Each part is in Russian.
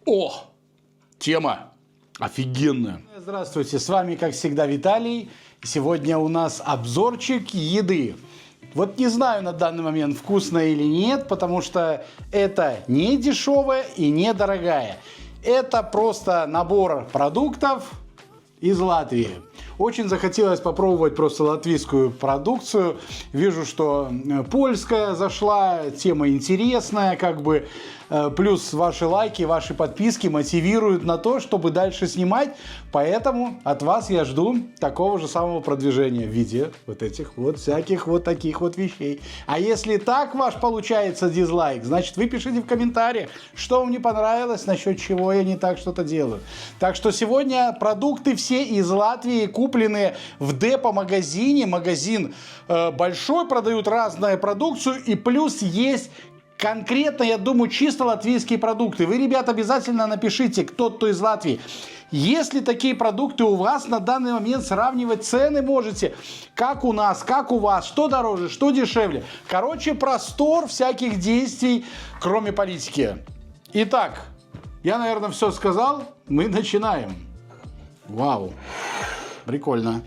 О, тема офигенная. Здравствуйте, с вами, как всегда, Виталий. Сегодня у нас обзорчик еды. Вот не знаю на данный момент, вкусно или нет, потому что это не дешевая и не дорогая. Это просто набор продуктов из Латвии. Очень захотелось попробовать просто латвийскую продукцию. Вижу, что польская зашла, тема интересная, как бы. Плюс ваши лайки, ваши подписки мотивируют на то, чтобы дальше снимать. Поэтому от вас я жду такого же самого продвижения в виде вот этих вот всяких вот таких вот вещей. А если так ваш получается дизлайк, значит вы пишите в комментариях, что вам не понравилось, насчет чего я не так что-то делаю. Так что сегодня продукты все из Латвии, купленные в депо-магазине. Магазин большой, продают разную продукцию и плюс есть конкретно, я думаю, чисто латвийские продукты. Вы, ребят, обязательно напишите, кто из Латвии. Если такие продукты у вас на данный момент, сравнивать цены можете. Как у нас, как у вас, что дороже, что дешевле. Короче, простор всяких действий, кроме политики. Итак, я, наверное, все сказал. Мы начинаем. Вау, прикольно.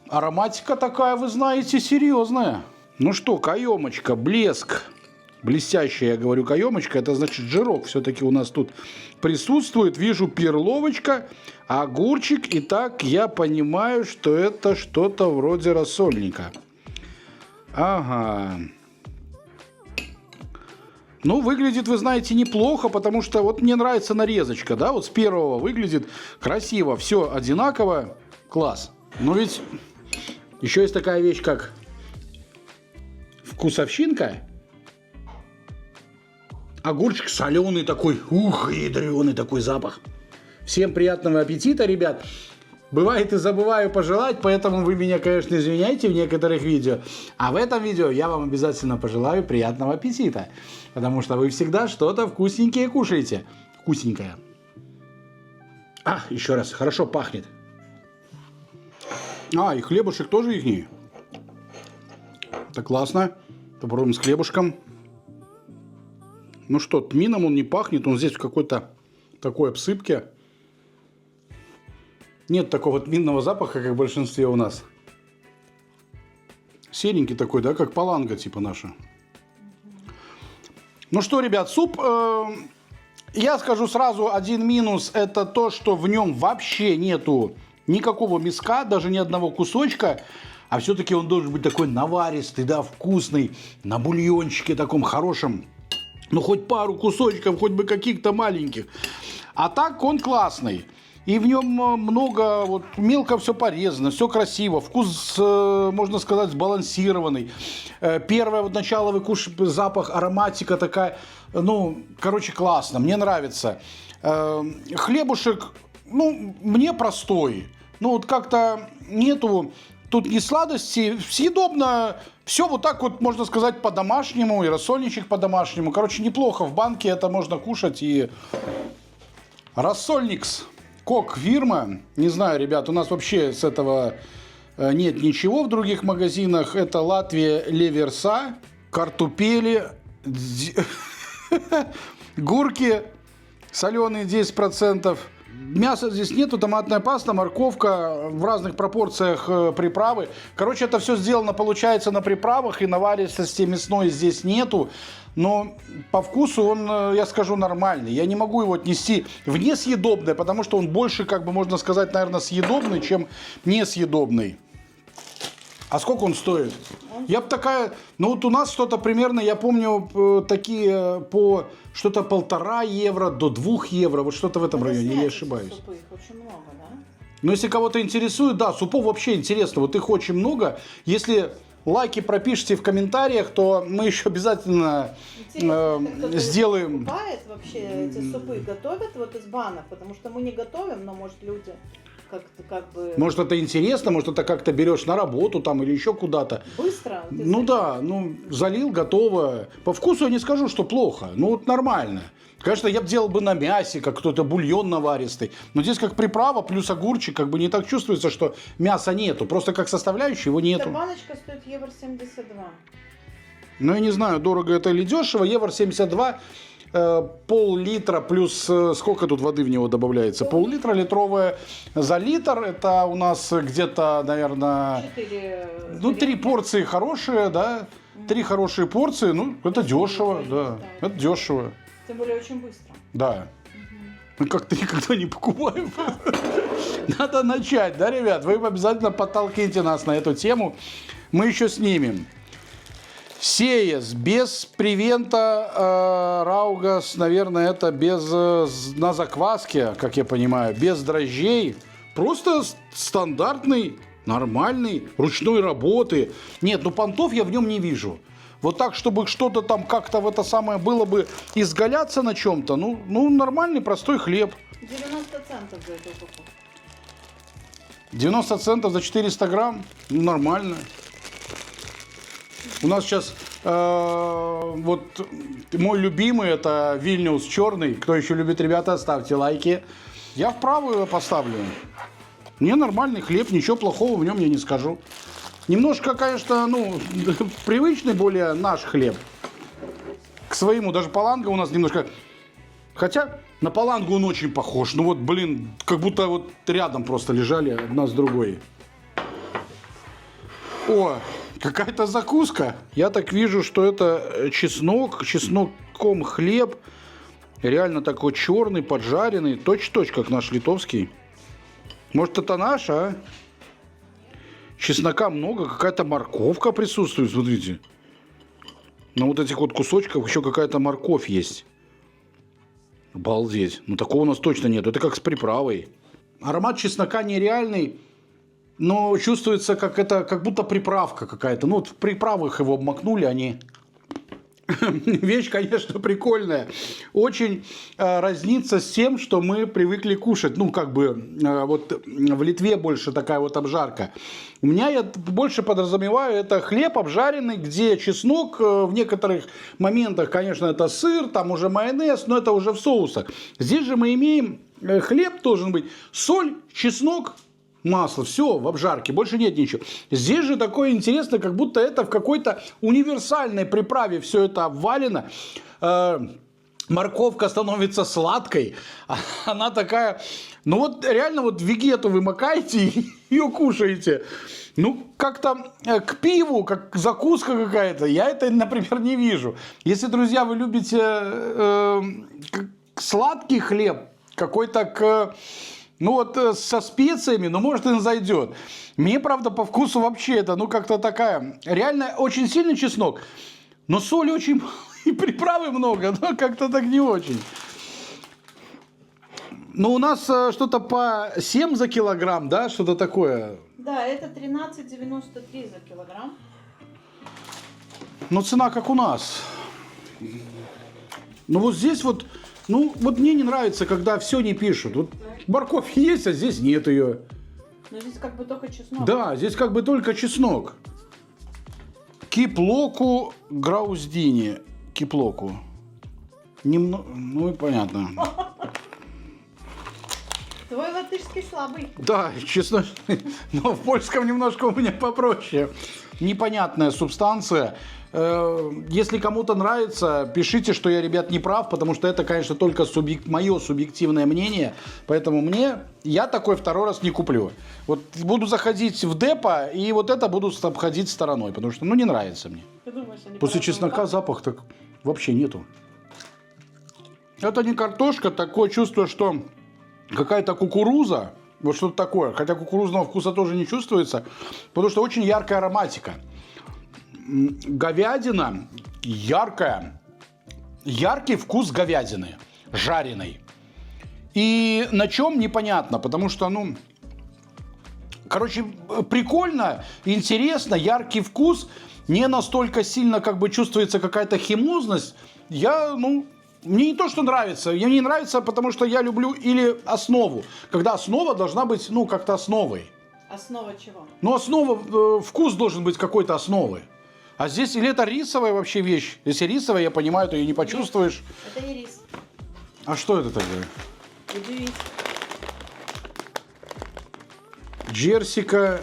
Ароматика такая, вы знаете, серьезная. Ну что, каемочка, блеск. Блестящая, я говорю, каемочка. Это значит жирок все-таки у нас тут присутствует. Вижу перловочка, огурчик. Итак, я понимаю, что это что-то вроде рассольника. Ага. Ну, выглядит, вы знаете, неплохо, потому что вот мне нравится нарезочка, да, вот с первого выглядит красиво, все одинаково, класс. Но ведь еще есть такая вещь, как вкусовщинка. Огурчик соленый такой, ядреный такой запах. Всем приятного аппетита, ребят. Бывает и забываю пожелать, поэтому вы меня, конечно, извиняйте в некоторых видео. А в этом видео я вам обязательно пожелаю приятного аппетита. Потому что вы всегда что-то вкусненькое кушаете. Вкусненькое. Еще раз, хорошо пахнет. И хлебушек тоже ихний. Это классно. Попробуем с хлебушком. Ну что, тмином он не пахнет. Он здесь в какой-то такой обсыпке. Нет такого тминного запаха, как в большинстве у нас. Серенький такой, да, как паланга типа наша. Ну что, ребят, суп... я скажу сразу, один минус. Это то, что в нем вообще нету никакого мяска, даже ни одного кусочка. А все-таки он должен быть такой наваристый, да, вкусный. На бульончике таком хорошем. Ну, хоть пару кусочков, хоть бы каких-то маленьких. А так он классный. И в нем много, вот мелко все порезано, все красиво. Вкус, можно сказать, сбалансированный. Первое вот начало вы кушаете, запах, ароматика такая. Ну, короче, классно, мне нравится. Хлебушек, ну, мне простой. Ну, вот как-то нету тут ни сладости. Съедобно. Все вот так вот, можно сказать, по-домашнему. И рассольничек по-домашнему. Короче, неплохо. В банке это можно кушать. И рассольникс. Кок фирма. Не знаю, ребят, у нас вообще с этого нет ничего в других магазинах. Это Латвия Леверса. Картопели. Гурки. Соленые 10%. Мяса здесь нету, томатная паста, морковка, в разных пропорциях приправы. Короче, это все сделано, получается, на приправах, и наваристости мясной здесь нету. Но по вкусу он, я скажу, нормальный. Я не могу его отнести в несъедобное, потому что он больше, как бы можно сказать, наверное, съедобный, чем несъедобный. А сколько он стоит? Я бы такая... Ну вот у нас что-то примерно, я помню, такие по что-то 1,5 евро до 2 евро. Вот что-то в этом районе, я ошибаюсь. Супы, их очень много, да? Но если кого-то интересует, да, супов вообще интересно. Вот их очень много. Если лайки пропишите в комментариях, то мы еще обязательно сделаем... Покупает вообще эти супы, готовят вот из банок, потому что мы не готовим, но, может, люди как бы... Может, это интересно, может, это как-то берешь на работу там или еще куда-то. Быстро? Ну да, ну залил, готово. По вкусу я не скажу, что плохо. Ну вот нормально. Конечно, я бы делал бы на мясе, как кто-то бульон наваристый. Но здесь как приправа плюс огурчик, как бы не так чувствуется, что мяса нету. Просто как составляющей его Эта нету. баночка стоит евро 72. Ну я не знаю, дорого это или дешево. Евро 72, пол-литра плюс сколько тут воды в него добавляется? Пол-литра литровая за литр. Это у нас где-то, наверное, 3 порции хорошие, да? 3 хорошие порции, ну это дешево, да. Это дешево. Тем более очень быстро. Да. Мы как-то никогда не покупаем. Надо начать, да, ребят? Вы обязательно подтолкните нас на эту тему. Мы еще снимем. Сеяс без привента, Раугас, наверное, это без на закваске, как я понимаю, без дрожжей. Просто стандартный, нормальный, ручной работы. Нет, ну понтов я в нем не вижу. Вот так, чтобы что-то там как-то в это самое было бы изгаляться на чем-то, ну нормальный простой хлеб. 90 центов за эту упаковку. 90 центов за 400 грамм, ну нормально. У нас сейчас вот мой любимый, это Вильнюс черный. Кто еще любит, ребята, ставьте лайки. Я в правую его поставлю. Мне нормальный хлеб, ничего плохого в нем я не скажу. Немножко, конечно, ну, привычный более наш хлеб. К своему, даже паланга у нас немножко... Хотя на палангу он очень похож. Ну вот, блин, как будто вот рядом просто лежали одна с другой. О, какая-то закуска. Я так вижу, что это чеснок, чесноком хлеб. Реально такой черный, поджаренный. Точь-в-точь, как наш литовский. Может, это наш, а? Чеснока много, какая-то морковка присутствует, смотрите. На вот этих вот кусочках еще какая-то морковь есть. Обалдеть. Ну, такого у нас точно нет. Это как с приправой. Аромат чеснока нереальный. Но чувствуется, как будто приправка какая-то. Ну, вот в приправах его обмакнули, они... Вещь, конечно, прикольная. Очень разнится с тем, что мы привыкли кушать. Ну, как бы, вот в Литве больше такая вот обжарка. У меня, я больше подразумеваю, это хлеб обжаренный, где чеснок в некоторых моментах, конечно, это сыр, там уже майонез, но это уже в соусах. Здесь же мы имеем хлеб должен быть, соль, чеснок, масло, все в обжарке, больше нет ничего. Здесь же такое интересно, как будто это в какой-то универсальной приправе все это обвалено. Морковка становится сладкой, она такая, ну вот реально вот вегету вы макаете и ее кушаете. Ну, как-то к пиву, как закуска какая-то, я это, например, не вижу. Если, друзья, вы любите сладкий хлеб, какой-то ну вот со специями, ну может и зайдет. Мне, правда, по вкусу вообще это, ну как-то такая, реально очень сильный чеснок, но соли очень мало и приправы много, но как-то так не очень. Ну у нас что-то по 7 за килограмм, да, что-то такое. Да, это 13,93 за килограмм. Но цена как у нас. Ну вот здесь вот, ну вот мне не нравится, когда все не пишут. Вот морковь есть, а здесь нет ее. Но здесь как бы только чеснок. Да, здесь как бы только чеснок. Киплоку грауздини. Киплоку. Ну и понятно. Твой латышский слабый. Да, честно, но в польском немножко у меня попроще. Непонятная субстанция. Если кому-то нравится, пишите, что я, ребят, не прав, потому что это, конечно, только мое субъективное мнение. Поэтому я такой второй раз не куплю. Вот буду заходить в депо, и вот это буду обходить стороной, потому что, ну, не нравится мне. Ты думаешь, После чеснока запах так вообще нету. Это не картошка, такое чувство, что какая-то кукуруза, вот что-то такое. Хотя кукурузного вкуса тоже не чувствуется, потому что очень яркая ароматика. Говядина яркая. Яркий вкус говядины, жареной. И на чем непонятно, потому что, ну, короче, прикольно, интересно, яркий вкус, не настолько сильно как бы чувствуется какая-то химозность. Я, ну, Мне не то, что нравится. Мне не нравится, потому что я люблю или основу. Когда основа должна быть, ну, как-то основой. Основа чего? Ну, основа, вкус должен быть какой-то основой. А здесь или это рисовая вообще вещь. Если рисовая, я понимаю, то ее не почувствуешь. Это не рис. А что это такое? Удивись. Джерсика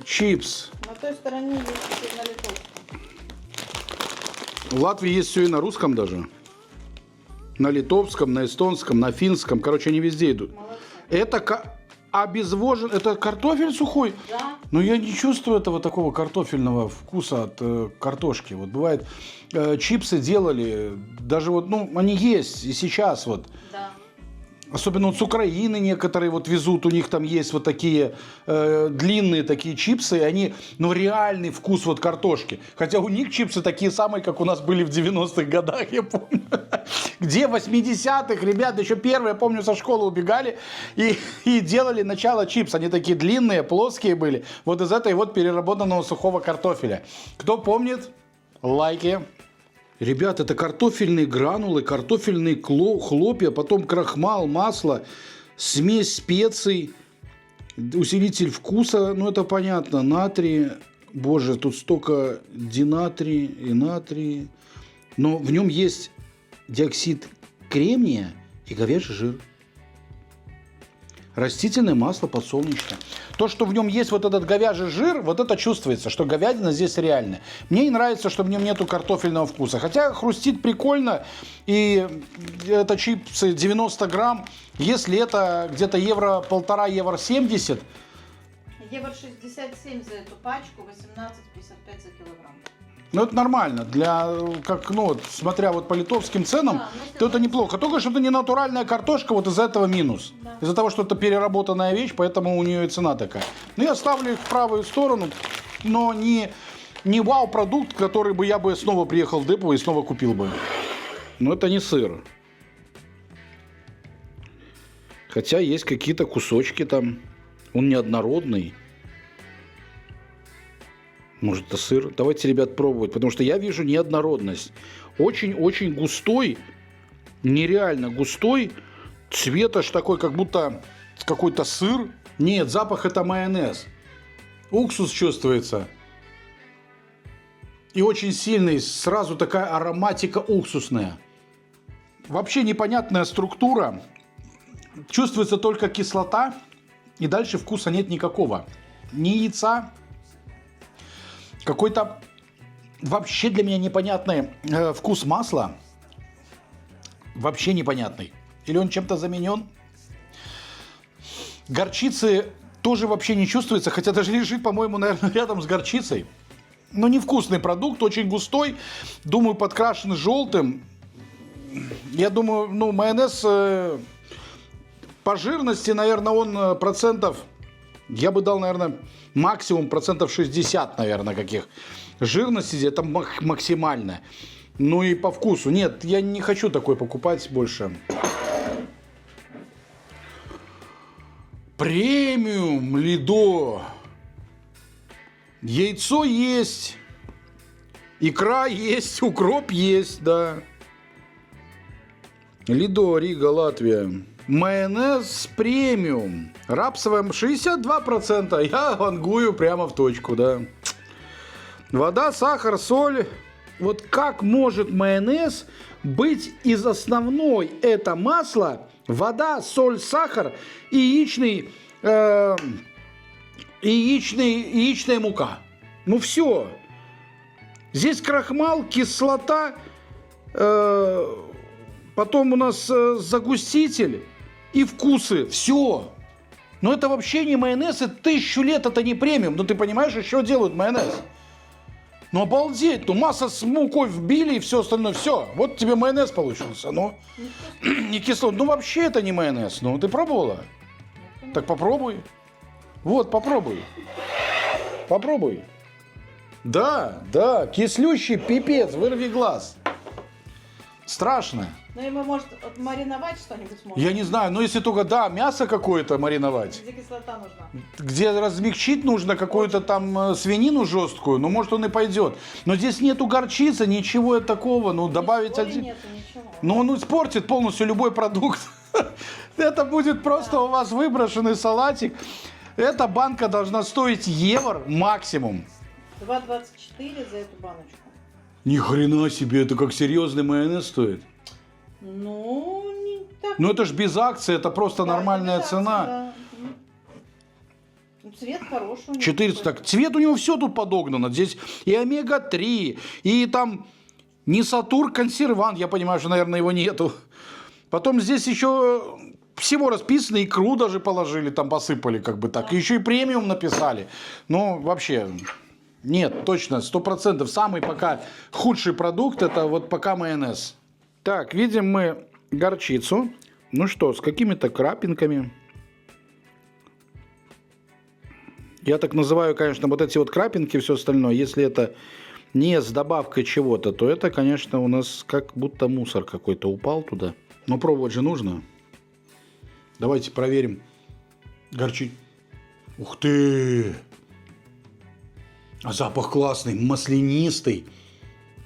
чипс. На той стороне есть и на литовском. В Латвии есть все и на русском даже. На литовском, на эстонском, на финском. Короче, они везде идут. Молодцы. Это обезвожен. Это картофель сухой? Да. Но я не чувствую этого такого картофельного вкуса от картошки. Вот бывает, чипсы делали, даже вот, ну, они есть и сейчас вот. Да. Особенно вот с Украины некоторые вот везут, у них там есть вот такие длинные такие чипсы, и они, ну, реальный вкус вот картошки. Хотя у них чипсы такие самые, как у нас были в 90-х годах, я помню. Где в 80-х, ребята, еще первые, я помню, со школы убегали и делали начало чипс. Они такие длинные, плоские были. Вот из этой вот переработанного сухого картофеля. Кто помнит? Лайки. Ребят, это картофельные гранулы, картофельные хлопья, потом крахмал, масло, смесь специй, усилитель вкуса, ну это понятно, натрий, боже, тут столько динатрий и натрий, но в нем есть диоксид кремния и говяжий жир. Растительное масло подсолнечное. То, что в нем есть вот этот говяжий жир, вот это чувствуется, что говядина здесь реальная. Мне не нравится, что в нем нету картофельного вкуса. Хотя хрустит прикольно. И это чипсы 90 грамм. Если это где-то евро 1,5, евро 70. Евро 67 за эту пачку, 18,55 за килограмм. Ну, это нормально. Для, как, ну, вот, смотря вот по литовским ценам, Да, то это неплохо. Только что это не натуральная картошка, вот из-за этого минус. Да. Из-за того, что это переработанная вещь, поэтому у нее и цена такая. Но я ставлю их в правую сторону, но не вау-продукт, который бы я бы снова приехал в депо и снова купил бы. Но это не сыр. Хотя есть какие-то кусочки там. Он неоднородный. Может, это сыр? Давайте, ребят, пробовать, потому что я вижу неоднородность. Очень-очень густой, нереально густой. Цвет аж такой, как будто какой-то сыр. Нет, запах это майонез. Уксус чувствуется. И очень сильный, сразу такая ароматика уксусная. Вообще непонятная структура. Чувствуется только кислота. И дальше вкуса нет никакого. Ни яйца. Какой-то вообще для меня непонятный вкус масла. Вообще непонятный. Или он чем-то заменен. Горчицы тоже вообще не чувствуется. Хотя даже лежит, по-моему, наверное, рядом с горчицей. Но невкусный продукт, очень густой. Думаю, подкрашен желтым. Я думаю, ну, майонез по жирности, наверное, он процентов... Я бы дал, наверное, максимум процентов 60, наверное, каких. Жирности это максимально. Ну и по вкусу. Нет, я не хочу такой покупать больше. Премиум Лидо. Яйцо есть. Икра есть. Укроп есть, да. Лидо, Рига, Латвия. Майонез премиум. Рапсовая 62%. Я вангую прямо в точку, да. Вода, сахар, соль. Вот как может майонез быть из основной? Это масло, вода, соль, сахар и яичная мука. Ну все. Здесь крахмал, кислота, потом у нас загуститель и вкусы. Все. Но это вообще не майонез, и 1000 лет это не премиум. Ну ты понимаешь, еще делают майонез. Ну обалдеть, ну масса с мукой вбили и все остальное. Все, вот тебе майонез получился. Ну, не кислот. Ну вообще это не майонез. Ну ты пробовала? Так попробуй. Вот, попробуй. Попробуй. Да, кислющий пипец, вырви глаз. Страшно. Ну, ему, может, мариновать что-нибудь можно? Я не знаю, но если только, да, мясо какое-то мариновать. Где кислота нужна? Где размягчить нужно какую-то там свинину жесткую, ну, может, он и пойдет. Но здесь нету горчицы, ничего такого, ну, добавить Соли один... нету, ничего. Ну, он испортит полностью любой продукт. Это будет просто у вас выброшенный салатик. Эта банка должна стоить евро максимум. 2,24 за эту баночку. Ни хрена себе, это как серьезный майонез стоит. Ну, не так. Ну, это ж без акции, это просто Да, нормальная это цена. да. Ну, цвет хороший. у него 400. такой. Так, цвет у него все тут подогнано. Здесь и омега-3, и там Нисатур консервант. Я понимаю, что, наверное, его нету. Потом здесь еще всего расписано, икру даже положили, там посыпали как бы так. И еще и премиум написали. Ну, вообще, нет, точно, 100%. Самый пока худший продукт, это вот пока майонез. Так, видим мы горчицу. Ну что, с какими-то крапинками. Я так называю, конечно, вот эти вот крапинки, все остальное. Если это не с добавкой чего-то, то это, конечно, у нас как будто мусор какой-то упал туда. Но пробовать же нужно. Давайте проверим. Горчить. Ух ты! А запах классный, маслянистый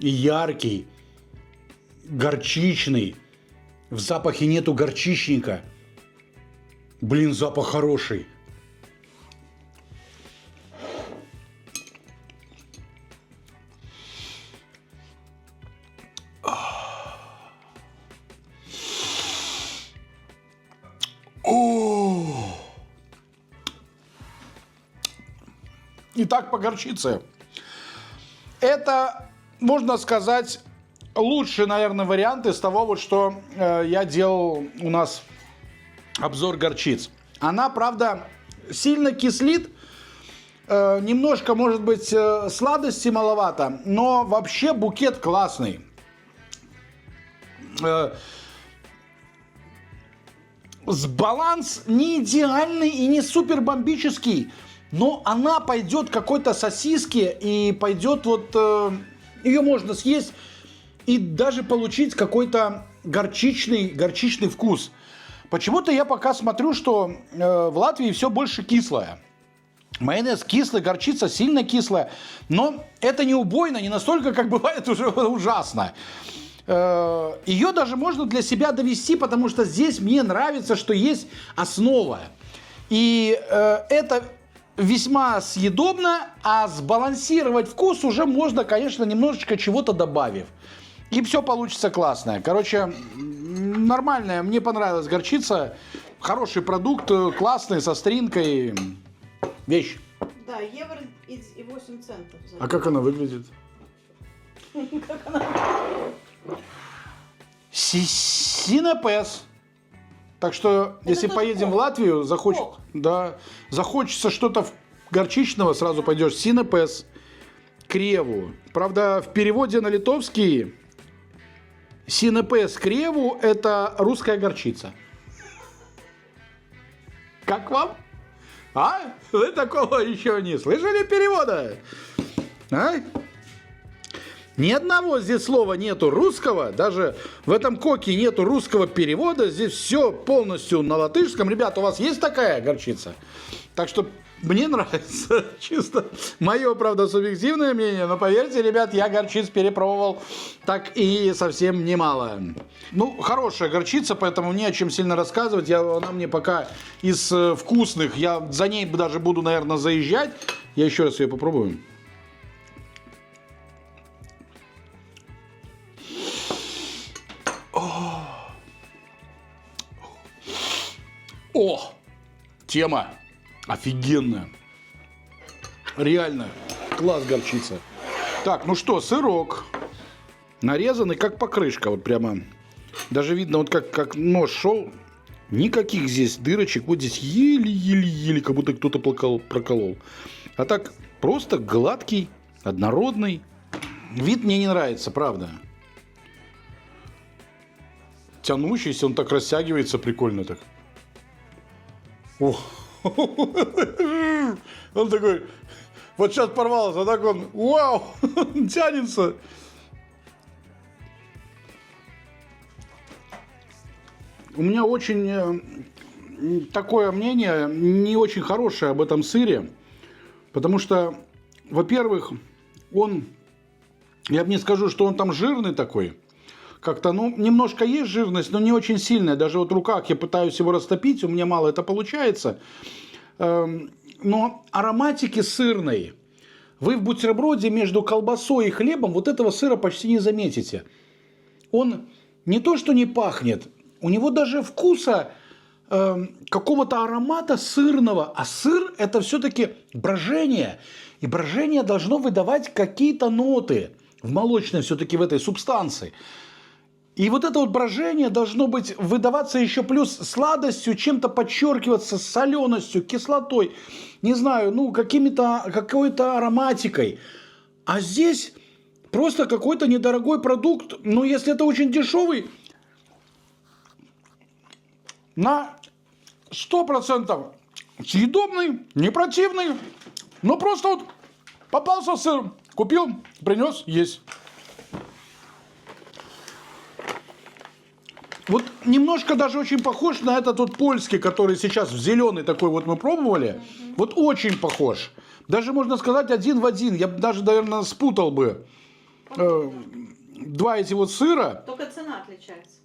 и яркий, горчичный. В запахе нету горчичника. Блин, запах хороший. Итак, по горчице. Это, можно сказать, лучший, наверное, вариант из того, вот, что я делал у нас обзор горчиц. Она, правда, сильно кислит. Немножко, может быть, сладости маловато. Но вообще букет классный. Баланс не идеальный и не супер бомбический. Но она пойдет какой-то сосиске и пойдет вот... ее можно съесть и даже получить какой-то горчичный вкус. Почему-то я пока смотрю, что в Латвии все больше кислое. Майонез кислый, горчица сильно кислая. Но это не убойно, не настолько, как бывает уже ужасно. Ее даже можно для себя довести, потому что здесь мне нравится, что есть основа. И это... весьма съедобно, а сбалансировать вкус уже можно, конечно, немножечко чего-то добавив. И все получится классное. Короче, нормальная, мне понравилась горчица. Хороший продукт, классный, со стринкой. Вещь. Да, евро и 8 центов. За А как она выглядит? Как она? Синепес. Так что, Это если тот поедем в кок. Латвию, Кок. захочется что-то горчичного, сразу пойдешь Синепес, Креву. Правда, в переводе на литовский Синепес Креву – это русская горчица. Как вам? А? Вы такого еще не слышали перевода? А? Ни одного здесь слова нету русского, даже в этом коке нету русского перевода, здесь все полностью на латышском. Ребята, у вас есть такая горчица? Так что мне нравится, чисто мое, правда, субъективное мнение, но поверьте, ребят, я горчиц перепробовал так и совсем немало. Ну, хорошая горчица, поэтому не о чем сильно рассказывать, она мне пока из вкусных, я за ней даже буду, наверное, заезжать. Я еще раз ее попробую. О, тема офигенная. Реально, класс горчица. Так, ну что, сырок. Нарезанный как покрышка, вот прямо. Даже видно, вот как нож шел. Никаких здесь дырочек. Вот здесь еле-еле-еле, как будто кто-то проколол. А так просто гладкий, однородный. Вид мне не нравится, правда. Тянущийся, он так растягивается прикольно так. О. Он такой, вот сейчас порвался, а так он, вау, тянется. у меня очень такое мнение, не очень хорошее об этом сыре. Потому что, во-первых, он, я бы не скажу, что он там жирный такой. Как-то, ну, немножко есть жирность, но не очень сильная. Даже вот в руках я пытаюсь его растопить, у меня мало это получается. Но ароматики сырной вы в бутерброде между колбасой и хлебом вот этого сыра почти не заметите. Он не то что не пахнет, у него даже вкуса какого-то аромата сырного. А сыр – это все-таки брожение. И брожение должно выдавать какие-то ноты в молочной все-таки в этой субстанции. И вот это вот брожение должно быть выдаваться еще плюс сладостью, чем-то подчеркиваться, соленостью, кислотой, не знаю, ну, какой-то ароматикой. А здесь просто какой-то недорогой продукт, ну, если это очень дешевый, на 100% съедобный, не противный, но просто вот попался сыр, купил, принес, есть. Вот немножко даже очень похож на этот вот польский, который сейчас в зеленый такой вот мы пробовали. Вот очень похож. Даже можно сказать один в один. Я бы даже, наверное, спутал бы два эти вот сыра. Только цена отличается.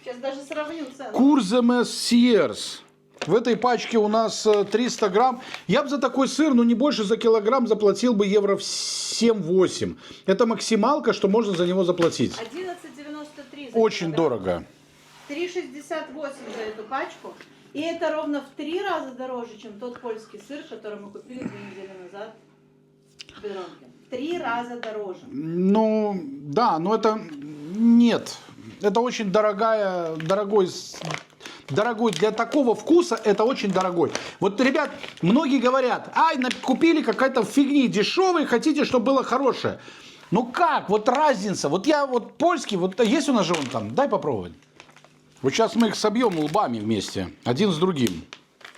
Сейчас даже сравню цену. Курземес Сиерс. В этой пачке у нас 300 грамм. Я бы за такой сыр, ну не больше за килограмм, заплатил бы евро в 7-8. Это максималка, что можно за него заплатить. 11,93 за Очень килограмм. дорого. 3,68 за эту пачку. И это ровно в 3 раза дороже, чем тот польский сыр, который мы купили 2 недели назад в Бедронке. 3 раза дороже. Ну, да, но это нет. Это очень дорогой для такого вкуса, это очень дорогой. Вот, ребят, многие говорят, ай, купили какая-то фигни дешевой, хотите, чтобы было хорошее. Ну как, вот разница, вот я вот польский, вот есть у нас же он там, дай попробовать. Вот сейчас мы их собьем лбами вместе, один с другим.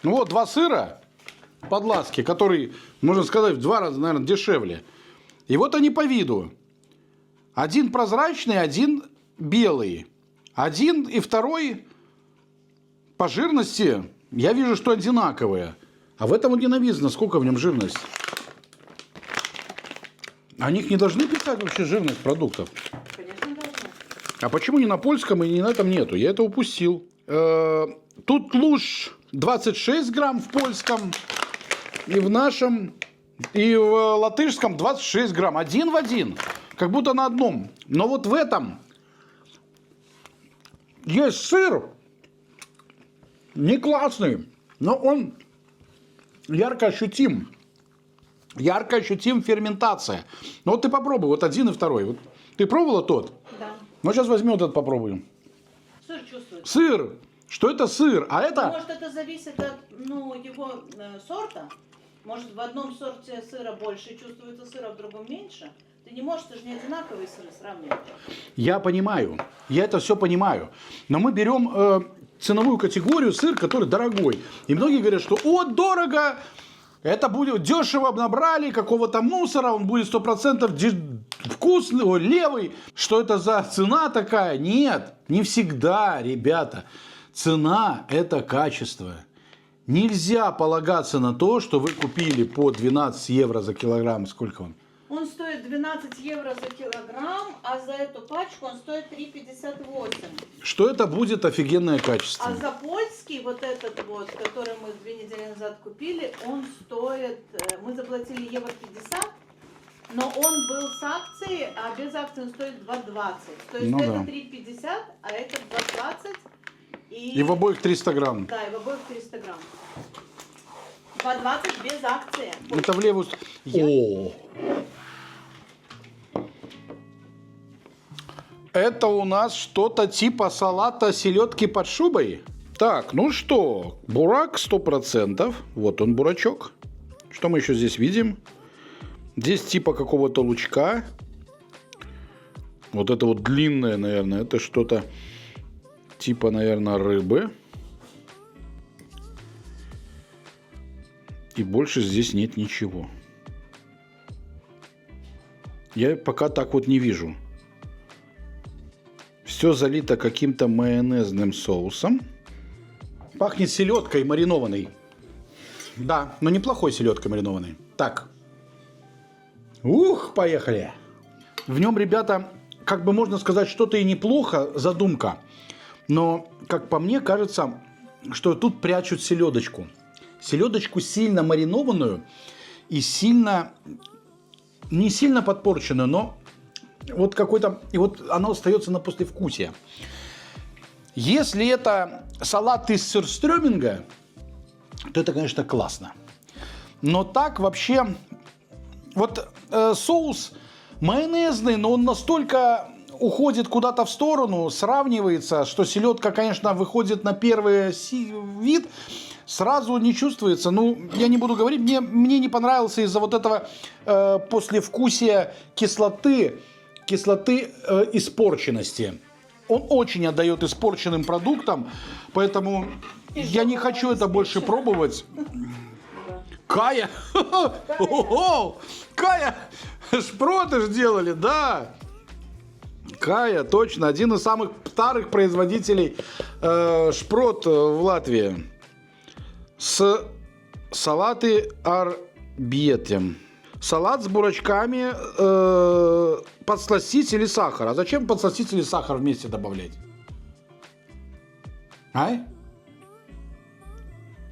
Ну вот, два сыра подладски, которые, можно сказать, в 2 раза, наверное, дешевле. И вот они по виду. Один прозрачный, один белый. Один и второй по жирности я вижу, что одинаковые. А в этом вот не написано, сколько в нем жирность. О них не должны писать вообще жирность продуктов. Конечно, должны. А почему ни на польском и ни на этом нету? Я это упустил. Тут луж 26 грамм в польском, и в нашем, и в латышском 26 грамм. Один в один. Как будто на одном. Но вот в этом есть сыр. Не классный, но он ярко ощутим. Ярко ощутим ферментация. Ну вот ты попробуй, вот один и второй. Вот ты пробовала тот? Да. Ну сейчас возьмем вот этот попробуем. Сыр чувствуется. Сыр. Что это сыр? А это... Может, это зависит от его сорта. Может, в одном сорте сыра больше чувствуется сыра, в другом меньше. Ты не можешь, ты же не одинаковые сыры сравнивать. Я понимаю. Я это все понимаю. Но мы берем ценовую категорию сыр, который дорогой. И многие говорят, что о, дорого, это будет дешево, набрали какого-то мусора, он будет 100% вкусный, левый. Что это за цена такая? Нет, не всегда, ребята. Цена – это качество. Нельзя полагаться на то, что вы купили по 12 евро за килограмм. Сколько он? Он стоит 12 евро за килограмм, а за эту пачку он стоит 3,58. Что это будет офигенное качество. А за польский вот этот вот, который мы 2 недели назад купили, он стоит, мы заплатили евро 50, но он был с акцией, а без акции он стоит 2,20. То есть Ну это да. 3,50, а это 2,20. И в обоих 300 грамм. Да, и в обоих 300 грамм. 2,20 без акции. Это в левую... О! Это у нас что-то типа салата селедки под шубой. Так, ну что, бурак 100%. Вот он, бурачок. Что мы еще здесь видим? Здесь типа какого-то лучка. Вот это вот длинное, наверное, это что-то типа, наверное, рыбы. И больше здесь нет ничего. Я пока так вот не вижу. Все залито каким-то майонезным соусом. Пахнет селедкой маринованной. Да, но неплохой селедкой маринованной. Так. Ух, поехали. В нем, ребята, как бы можно сказать, что-то и неплохо, задумка. Но, как по мне, кажется, что тут прячут селедочку. Селедочку сильно маринованную и сильно, не сильно подпорченную, но вот какой-то, и вот оно остается на послевкусие. Если это салат из сюрстрёминга, то это, конечно, классно. Но так вообще, вот соус майонезный, но он настолько уходит куда-то в сторону, сравнивается, что селедка, конечно, выходит на первый вид, сразу не чувствуется. Ну, я не буду говорить, мне не понравился из-за вот этого послевкусия кислоты испорченности. Он очень отдает испорченным продуктам, поэтому я не хочу это больше пробовать. Кая! Кая! Шпроты ж делали, да! Кая, точно, один из самых старых производителей шпрот в Латвии. С салаты арбьете. Салат с бурачками, подсластить или сахар. А зачем подсластить или сахар вместе добавлять? А?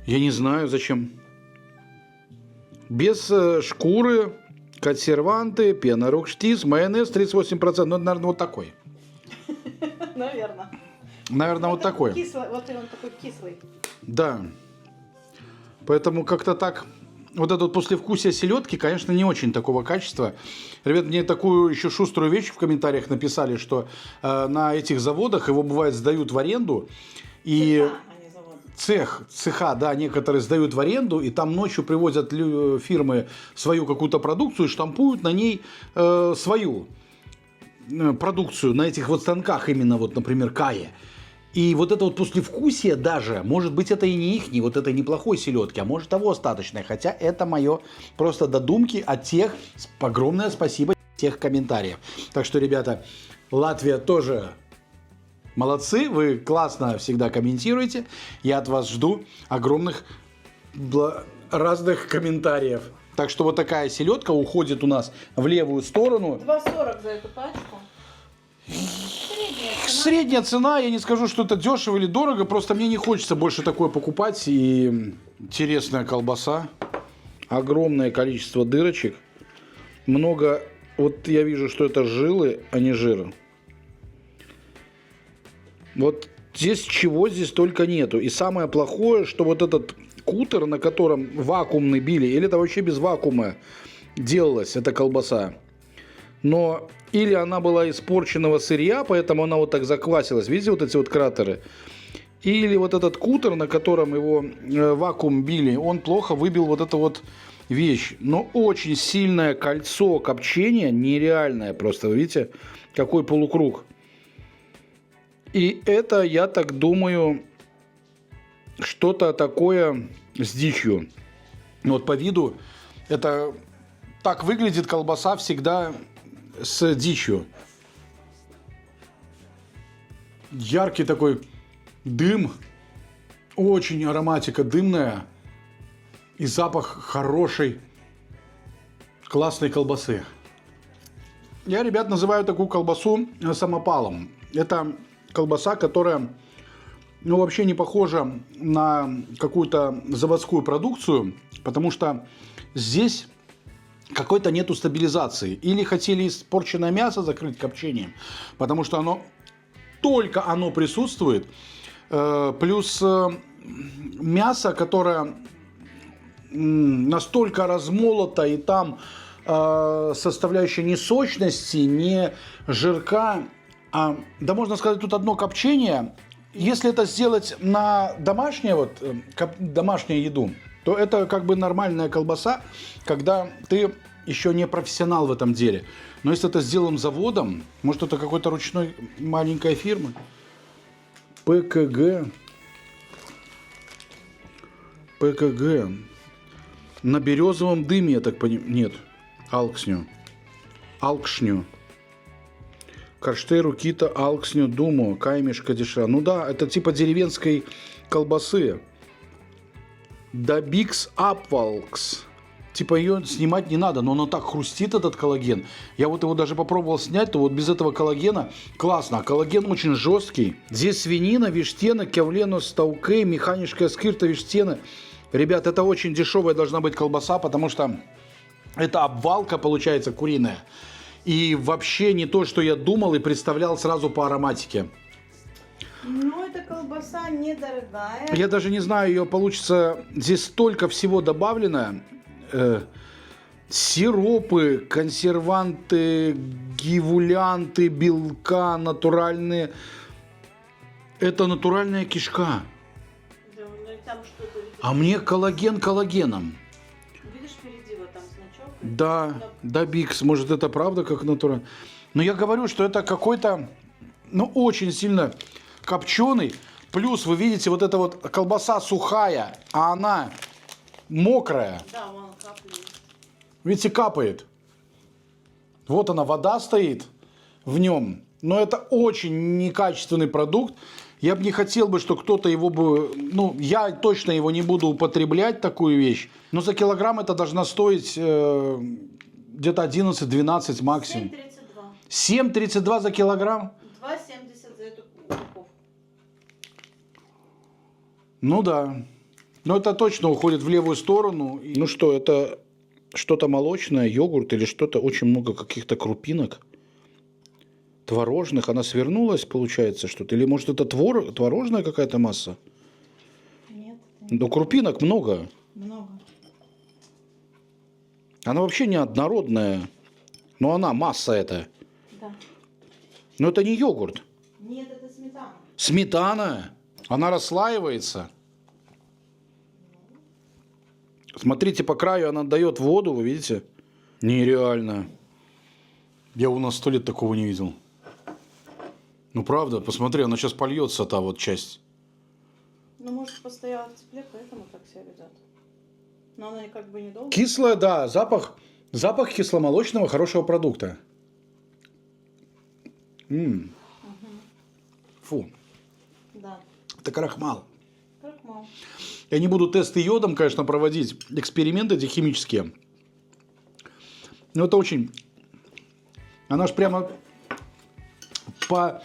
Я не знаю, зачем. Без шкуры, консерванты, пена рокштис, майонез 38%. Ну, наверное, вот такой. Наверное. Наверное, вот такой. Кислый, вот и он такой кислый. Да. Поэтому как-то так. Вот это вот послевкусие селедки, конечно, не очень такого качества. Ребят, мне такую еще шуструю вещь в комментариях написали, что на этих заводах его, бывает, сдают в аренду. И цеха, да, некоторые сдают в аренду, и там ночью привозят фирмы свою какую-то продукцию и штампуют на ней свою продукцию, на этих вот станках именно, вот, например, Кае. И вот это вот послевкусие даже, может быть, это и не ихний, вот это неплохой селедки, а может того остаточное. Хотя это мое просто додумки от тех, огромное спасибо тех комментариев. Так что, ребята, Латвия тоже молодцы, вы классно всегда комментируете. Я от вас жду огромных разных комментариев. Так что вот такая селедка уходит у нас в левую сторону. 2,40 за эту пачку. Средняя цена, я не скажу, что это дешево или дорого, просто мне не хочется больше такое покупать. И интересная колбаса, огромное количество дырочек, много, вот я вижу, что это жилы, а не жир. Вот здесь чего здесь только нету. И самое плохое, что вот этот кутер, на котором вакуумный били, или это вообще без вакуума делалась эта колбаса, но или она была испорченного сырья, поэтому она вот так заквасилась. Видите вот эти вот кратеры? Или вот этот кутер, на котором его вакуум били, он плохо выбил вот эту вот вещь. Но очень сильное кольцо копчения, нереальное просто. Вы видите, какой полукруг. И это, я так думаю, что-то такое с дичью. Вот по виду это так выглядит колбаса всегда с дичью. Яркий такой дым, очень ароматика дымная и запах хорошей, классной колбасы. Я, ребят, называю такую колбасу самопалом. Это колбаса, которая, ну, вообще не похожа на какую-то заводскую продукцию, потому что здесь какой-то нету стабилизации. Или хотели испорченное мясо закрыть копчением, потому что оно только оно присутствует, плюс мясо, которое настолько размолото, и там составляющая не сочности, не жирка, а, да можно сказать, тут одно копчение. Если это сделать на домашнюю еду, то это как бы нормальная колбаса, когда ты еще не профессионал в этом деле. Но если это сделано заводом, может, это какой-то ручной маленькая фирма. ПКГ. На березовом дыме, я так понимаю. Нет, Алкшню. Карштейру, Кита, Алксню, Думу, Каймешка, Дешра. Ну да, это типа деревенской колбасы. Дабикс Апвалкс. Типа ее снимать не надо, но оно так хрустит, этот коллаген. Я вот его даже попробовал снять, то вот без этого коллагена классно. А коллаген очень жесткий. Здесь свинина, виштена, кевленус, таукей, механическая скирта, виштена. Ребят, это очень дешевая должна быть колбаса, потому что это обвалка получается куриная. И вообще не то, что я думал и представлял сразу по ароматике. Ну, эта колбаса недорогая. Я даже не знаю, ее получится... Здесь столько всего добавлено. Сиропы, консерванты, гивулянты, белка, натуральные. Это натуральная кишка. Да, ну, и там что-то, видишь, А мне коллаген коллагеном. видишь, впереди вот там значок. Да, да, Бикс, может это правда как натурально. Но я говорю, что это какой-то, ну, очень сильно копченый. Плюс вы видите, вот эта вот колбаса сухая, а она мокрая. Да, вон капли. Видите, капает. Вот она, вода стоит в нем. Но это очень некачественный продукт. Я бы не хотел бы, что кто-то его бы... Ну, я точно его не буду употреблять, такую вещь. Но за килограмм это должна стоить где-то 11-12 максимум. 7,32. 7,32 за килограмм? 2,70 за эту упаковку. Ну да. Но это точно уходит в левую сторону. Ну что, это что-то молочное, йогурт или что-то, очень много каких-то крупинок творожных. Она свернулась, получается, что-то? Или может это творожная какая-то масса? Нет. Но крупинок много. Много. Она вообще не однородная. Но она масса это. Да. Но это не йогурт. Нет, это сметана. Сметана. Она расслаивается. Смотрите, по краю она дает воду, вы видите? Нереально. Я у нас 100 лет такого не видел. Ну правда, посмотри, она сейчас польется, та вот часть. Ну, может, постояла в тепле, поэтому так себя ведет. Но она как бы недолго. Кислая, да, запах кисломолочного хорошего продукта. Фу, Да. это крахмал. Крахмал. Я не буду тесты йодом, конечно, проводить, эксперименты эти химические. Но это очень... Она ж прямо по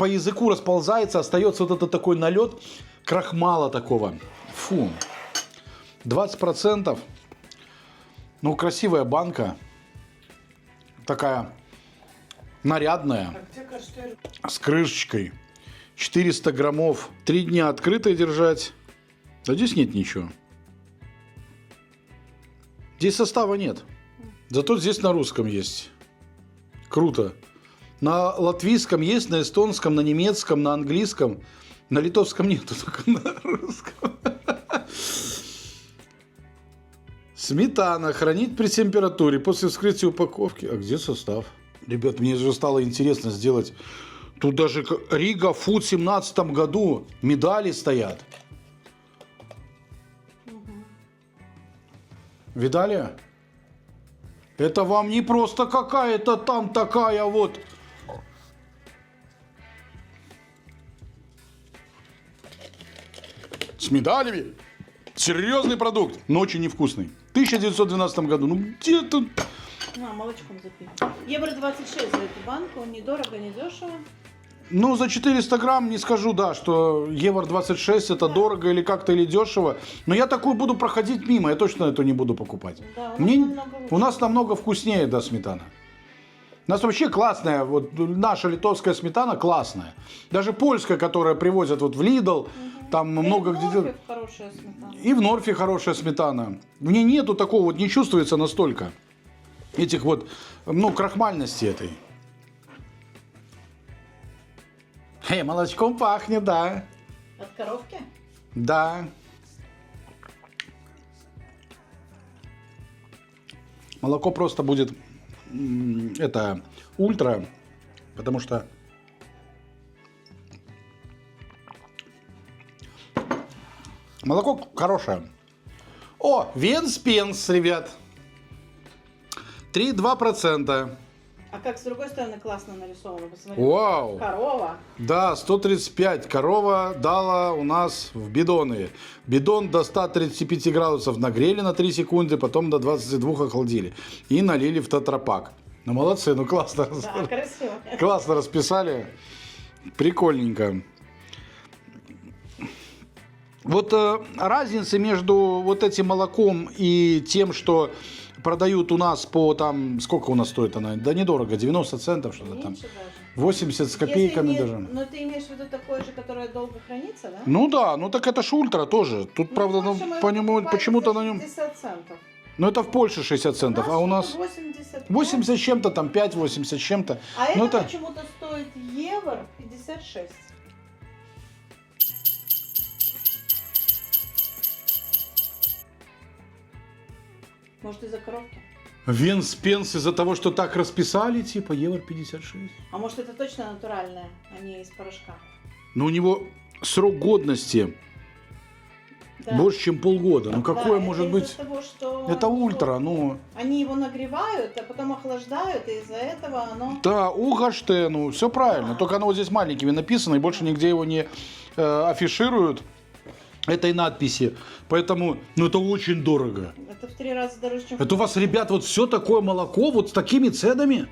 языку расползается, остается вот этот такой налет крахмала такого. Фу. 20%. Ну, красивая банка. Такая нарядная. С крышечкой. 400 граммов. 3 дня открыто держать. А здесь нет ничего. Здесь состава нет. Зато здесь на русском есть. Круто. На латвийском есть, на эстонском, на немецком, на английском. На литовском нету, только на русском. Сметана. Хранить при температуре. После вскрытия упаковки. А где состав? Ребят, мне же стало интересно сделать. Тут даже Рига Фуд в 2017 году медали стоят. Видали? Это вам не просто какая-то там такая вот. С медалями. Серьезный продукт, но очень невкусный. В 1912 году. Ну где тут? На, молочком запить. Евро 26 за эту банку. Недорого, не дешево. Ну, за 400 грамм не скажу, да, что евро 26 это дорого или как-то или дешево. Но я такую буду проходить мимо, я точно это не буду покупать. Да, у нас намного вкуснее, да, сметана. У нас вообще классная, вот наша литовская сметана классная. Даже польская, которая привозят вот в Lidl, там много где... хорошая сметана. И в Норфе хорошая сметана. В ней нету такого, вот не чувствуется настолько этих вот, ну, крахмальности этой. Молочком пахнет, да. От коровки? Да. Молоко просто будет это ультра, потому что молоко хорошее. О, Венспенс, ребят. 3,2%. А как с другой стороны классно нарисовано. Посмотри. Вау! Корова. Да, 135. Корова дала у нас в бидоны. Бидон до 135 градусов нагрели на 3 секунды, потом до 22 охладили. И налили в тетрапак. Ну, молодцы, ну классно. Да, красиво. Классно расписали. Прикольненько. Вот разница между вот этим молоком и тем, что продают у нас по там, сколько у нас стоит она? Да недорого, 90 центов что-то там. Меньше даже. 80 с копейками Если не- даже. Но ты имеешь в виду такое же, которое долго хранится, да? Ну да, ну так это ж ультра тоже. Тут, правда, ну, больше мы по нему, покупали почему-то за на нем... 60 центов. Ну это в Польше 60 центов, а у нас 80. 80 с чем-то, там 5-80 с чем-то. А Ну это это... почему-то стоит евро 56. Может, из-за коровки? Венспенс из-за того, что так расписали, типа евро 56. А может, это точно натуральное, а не из порошка? Но у него срок годности Да. больше, чем полгода. Ну Да, какое это может из-за быть? того, что Это ультра, ну... они его нагревают, а потом охлаждают, и из-за этого оно... Да, УГШТ, ну все правильно. Только оно вот здесь маленькими написано, и больше нигде его не афишируют этой надписи. Поэтому, ну это очень дорого. Это в 3 раза дороже, чем... Это у вас, ребят, вот все такое молоко вот с такими ценами?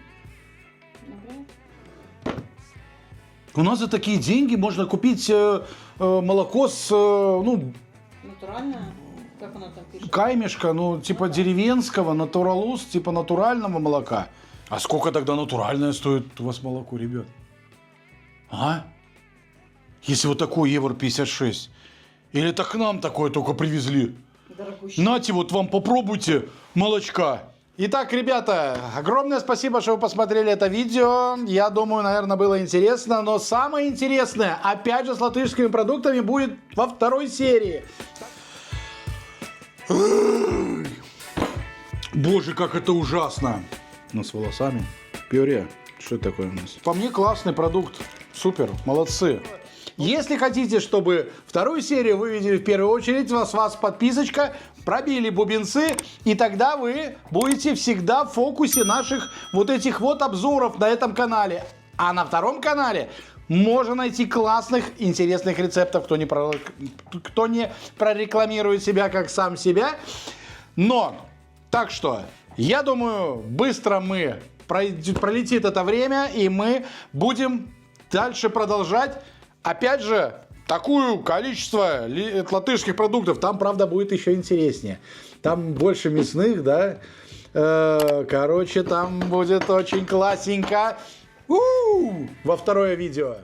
Например. У нас за такие деньги можно купить молоко с, ну, Натуральное? Как оно там пишет? каймешка, ну, типа деревенского, натуралус, типа натурального молока. А сколько тогда натуральное стоит у вас молоко, ребят? А? Если вот такой евро 56. Или это к нам такое только привезли? Дорогущий. Нате, вот вам попробуйте молочка. Итак, ребята, огромное спасибо, что вы посмотрели это видео. Я думаю, наверное, было интересно. Но самое интересное, опять же, с латышскими продуктами будет во второй серии. Боже, как это ужасно. Ну, с волосами. Пюре. Что это такое у нас? По мне классный продукт. Супер, молодцы. Если хотите, чтобы вторую серию вы видели в первую очередь, с вас подписочка, пробили бубенцы, и тогда вы будете всегда в фокусе наших вот этих вот обзоров на этом канале. А на втором канале можно найти классных, интересных рецептов, кто не прорекламирует себя как сам себя. Но, так что, я думаю, быстро пролетит это время, и мы будем дальше продолжать. Опять же, такое количество латышских продуктов, там, правда, будет еще интереснее. Там больше мясных, да. Короче, там будет очень классненько. Во второе видео.